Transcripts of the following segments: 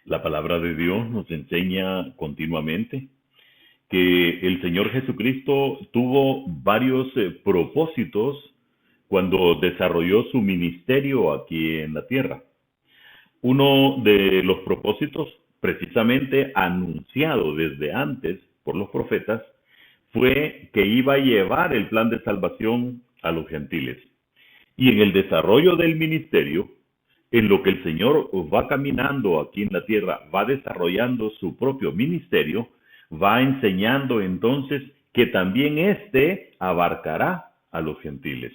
La palabra de Dios nos enseña continuamente que el Señor Jesucristo tuvo varios propósitos cuando desarrolló su ministerio aquí en la tierra. Uno de los propósitos, precisamente anunciado desde antes por los profetas, fue que iba a llevar el plan de salvación a los gentiles. Y en el desarrollo del ministerio, en lo que el Señor va caminando aquí en la tierra, va desarrollando su propio ministerio, va enseñando entonces que también éste abarcará a los gentiles.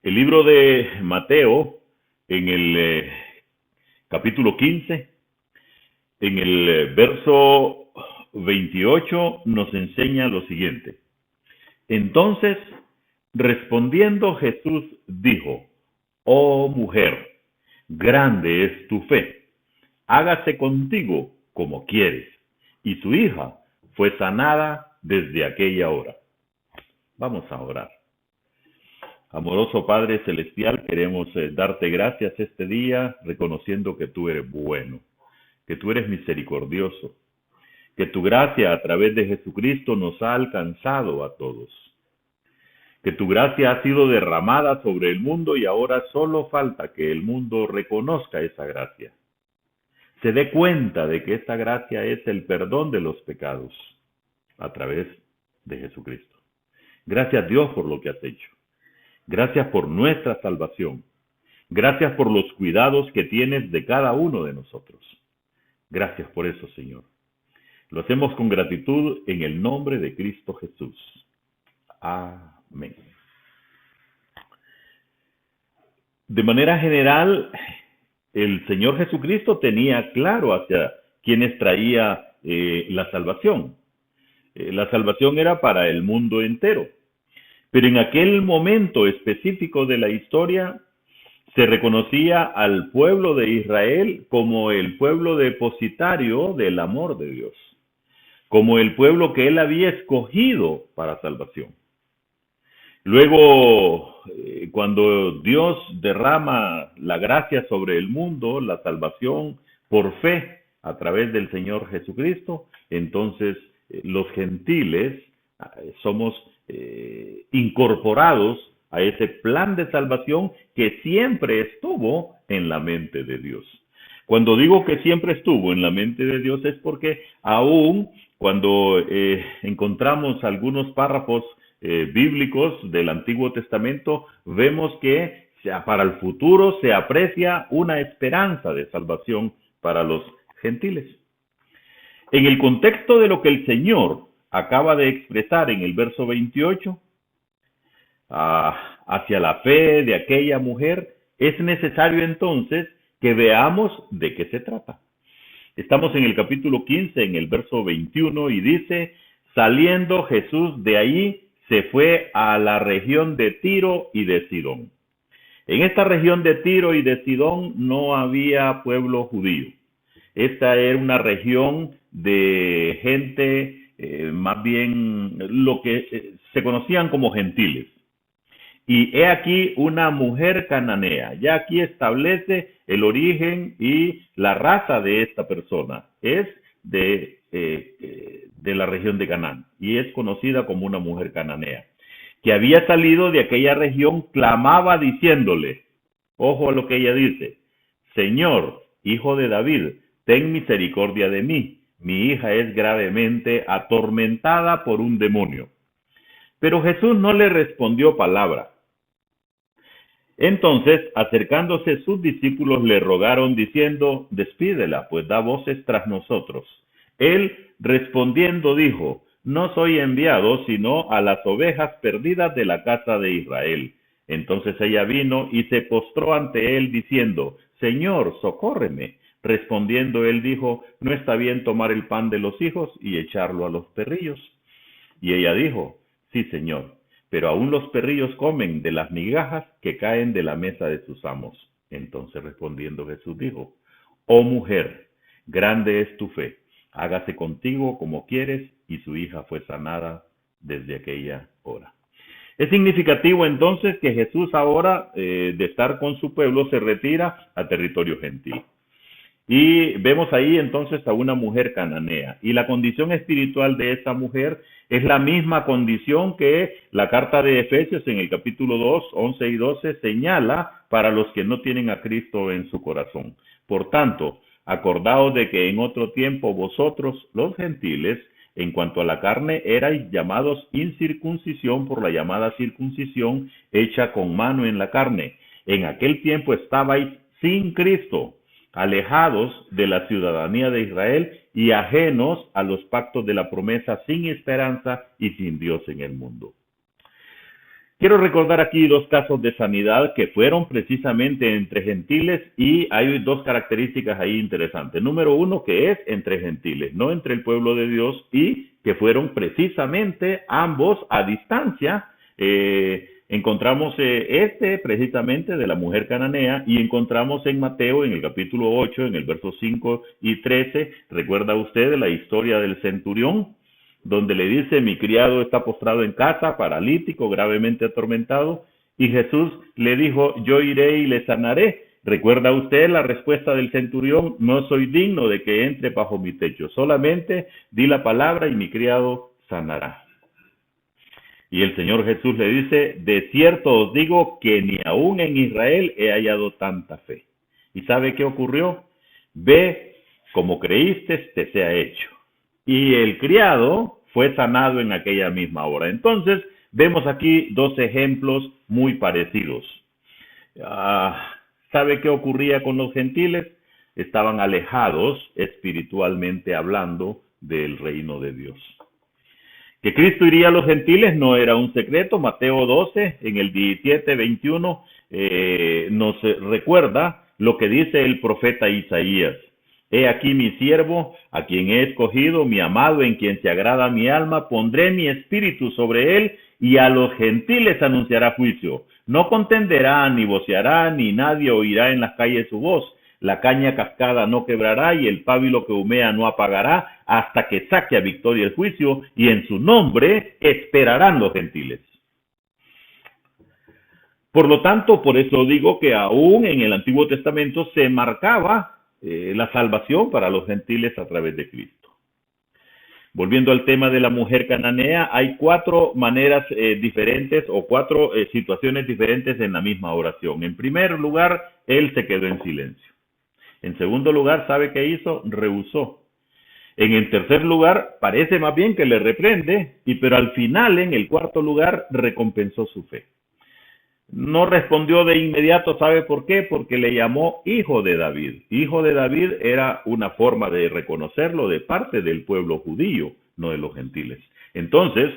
El libro de Mateo, en el capítulo 15, en el verso 28, nos enseña lo siguiente. Entonces, respondiendo Jesús dijo, oh mujer, grande es tu fe, hágase contigo como quieres. Y su hija fue sanada desde aquella hora. Vamos a orar. Amoroso Padre Celestial, queremos darte gracias este día, reconociendo que tú eres bueno, que tú eres misericordioso, que tu gracia a través de Jesucristo nos ha alcanzado a todos, que tu gracia ha sido derramada sobre el mundo y ahora solo falta que el mundo reconozca esa gracia, se dé cuenta de que esta gracia es el perdón de los pecados a través de Jesucristo. Gracias Dios por lo que has hecho. Gracias por nuestra salvación. Gracias por los cuidados que tienes de cada uno de nosotros. Gracias por eso, Señor. Lo hacemos con gratitud en el nombre de Cristo Jesús. Amén. De manera general, el Señor Jesucristo tenía claro hacia quienes traía la salvación. La salvación era para el mundo entero. Pero en aquel momento específico de la historia, se reconocía al pueblo de Israel como el pueblo depositario del amor de Dios, como el pueblo que él había escogido para salvación. Luego, cuando Dios derrama la gracia sobre el mundo, la salvación por fe a través del Señor Jesucristo, entonces los gentiles somos incorporados a ese plan de salvación que siempre estuvo en la mente de Dios. Cuando digo que siempre estuvo en la mente de Dios es porque aún cuando encontramos algunos párrafos bíblicos del Antiguo Testamento, vemos que para el futuro se aprecia una esperanza de salvación para los gentiles. En el contexto de lo que el Señor acaba de expresar en el verso 28, hacia la fe de aquella mujer, es necesario entonces que veamos de qué se trata. Estamos en el capítulo 15, en el verso 21, y dice, saliendo Jesús de allí, se fue a la región de Tiro y de Sidón. En esta región de Tiro y de Sidón no había pueblo judío. Esta era una región de gente, más bien lo que se conocían como gentiles. Y he aquí una mujer cananea. Ya aquí establece el origen y la raza de esta persona. Es de la región de Canaán y es conocida como una mujer cananea, que había salido de aquella región, clamaba diciéndole, ojo a lo que ella dice, Señor, hijo de David, ten misericordia de mí, mi hija es gravemente atormentada por un demonio. Pero Jesús no le respondió palabra. Entonces, acercándose sus discípulos, le rogaron diciendo, despídela, pues da voces tras nosotros. Él, respondiendo, dijo, no soy enviado, sino a las ovejas perdidas de la casa de Israel. Entonces ella vino y se postró ante él, diciendo, Señor, socórreme. Respondiendo él dijo, no está bien tomar el pan de los hijos y echarlo a los perrillos. Y ella dijo, sí, Señor, pero aún los perrillos comen de las migajas que caen de la mesa de sus amos. Entonces respondiendo Jesús dijo, oh mujer, grande es tu fe, hágase contigo como quieres, y su hija fue sanada desde aquella hora. Es significativo entonces que Jesús ahora, de estar con su pueblo, se retira a territorio gentil. Y vemos ahí entonces a una mujer cananea. Y la condición espiritual de esta mujer es la misma condición que la carta de Efesios en el capítulo 2, 11 y 12 señala para los que no tienen a Cristo en su corazón. Por tanto, acordaos de que en otro tiempo vosotros, los gentiles, en cuanto a la carne, erais llamados incircuncisión por la llamada circuncisión hecha con mano en la carne. En aquel tiempo estabais sin Cristo, alejados de la ciudadanía de Israel y ajenos a los pactos de la promesa, sin esperanza y sin Dios en el mundo. Quiero recordar aquí dos casos de sanidad que fueron precisamente entre gentiles, y hay dos características ahí interesantes. Número uno, que es entre gentiles, no entre el pueblo de Dios, y que fueron precisamente ambos a distancia. Encontramos precisamente de la mujer cananea, y encontramos en Mateo en el capítulo 8, en el verso 5 y 13, recuerda usted la historia del centurión, donde le dice: mi criado está postrado en casa, paralítico, gravemente atormentado, y Jesús le dijo: yo iré y le sanaré. ¿Recuerda usted la respuesta del centurión? No soy digno de que entre bajo mi techo, solamente di la palabra y mi criado sanará. Y el Señor Jesús le dice: de cierto os digo que ni aún en Israel he hallado tanta fe. ¿Y sabe qué ocurrió? Ve, como creíste, te sea hecho. Y el criado fue sanado en aquella misma hora. Entonces, vemos aquí dos ejemplos muy parecidos. ¿Sabe qué ocurría con los gentiles? Estaban alejados espiritualmente hablando del reino de Dios. Que Cristo iría a los gentiles no era un secreto. Mateo 12, en el 17-21, nos recuerda lo que dice el profeta Isaías. He aquí mi siervo, a quien he escogido, mi amado, en quien se agrada mi alma. Pondré mi espíritu sobre él, y a los gentiles anunciará juicio. No contenderá, ni voceará, ni nadie oirá en las calles su voz. La caña cascada no quebrará, y el pábilo que humea no apagará, hasta que saque a victoria el juicio, y en su nombre esperarán los gentiles. Por lo tanto, por eso digo que aún en el Antiguo Testamento se marcaba la salvación para los gentiles a través de Cristo. Volviendo al tema de la mujer cananea, hay cuatro maneras diferentes, o cuatro situaciones diferentes en la misma oración. En primer lugar, él se quedó en silencio. En segundo lugar, ¿sabe qué hizo? Rehusó. En el tercer lugar, parece más bien que le reprende, pero al final, en el cuarto lugar, recompensó su fe. No respondió de inmediato, ¿sabe por qué? Porque le llamó hijo de David. Hijo de David era una forma de reconocerlo de parte del pueblo judío, no de los gentiles. Entonces,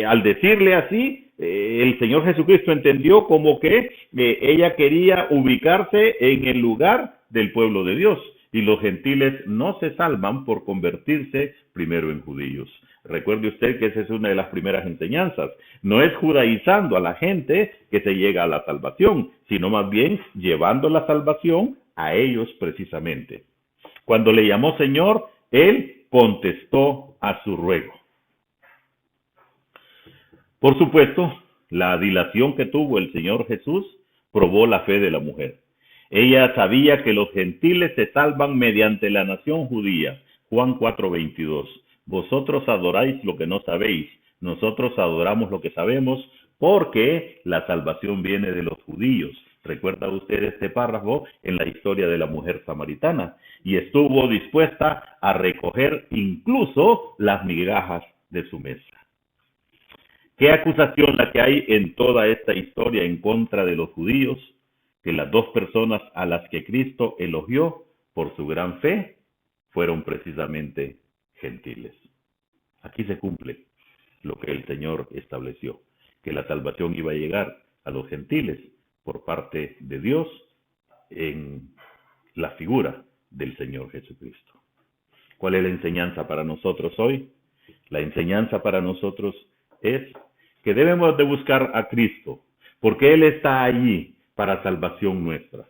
al decirle así, el Señor Jesucristo entendió como que ella quería ubicarse en el lugar del pueblo de Dios, y los gentiles no se salvan por convertirse primero en judíos. Recuerde usted que esa es una de las primeras enseñanzas. No es judaizando a la gente que se llega a la salvación, sino más bien llevando la salvación a ellos precisamente. Cuando le llamó Señor, él contestó a su ruego. Por supuesto, la dilación que tuvo el Señor Jesús probó la fe de la mujer. Ella sabía que los gentiles se salvan mediante la nación judía. Juan 4:22. Vosotros adoráis lo que no sabéis, nosotros adoramos lo que sabemos, porque la salvación viene de los judíos. ¿Recuerda usted este párrafo en la historia de la mujer samaritana? Y estuvo dispuesta a recoger incluso las migajas de su mesa. ¿Qué acusación la que hay en toda esta historia en contra de los judíos? Que las dos personas a las que Cristo elogió por su gran fe fueron precisamente gentiles. Aquí se cumple lo que el Señor estableció, que la salvación iba a llegar a los gentiles por parte de Dios en la figura del Señor Jesucristo. ¿Cuál es la enseñanza para nosotros hoy? La enseñanza para nosotros es que debemos de buscar a Cristo, porque Él está allí para salvación nuestra,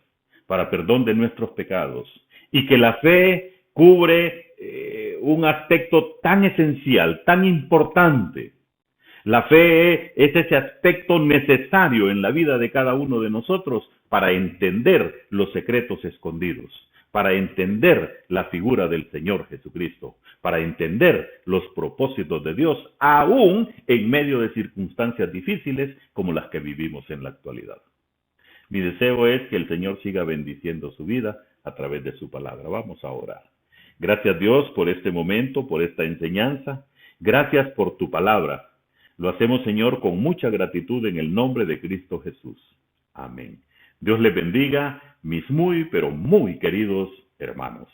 para perdón de nuestros pecados, y que la fe cubre un aspecto tan esencial, tan importante. La fe es ese aspecto necesario en la vida de cada uno de nosotros para entender los secretos escondidos, para entender la figura del Señor Jesucristo, para entender los propósitos de Dios, aún en medio de circunstancias difíciles como las que vivimos en la actualidad. Mi deseo es que el Señor siga bendiciendo su vida a través de su palabra. Vamos a orar. Gracias Dios por este momento, por esta enseñanza. Gracias por tu palabra. Lo hacemos, Señor, con mucha gratitud en el nombre de Cristo Jesús. Amén. Dios les bendiga, mis muy, pero muy queridos hermanos.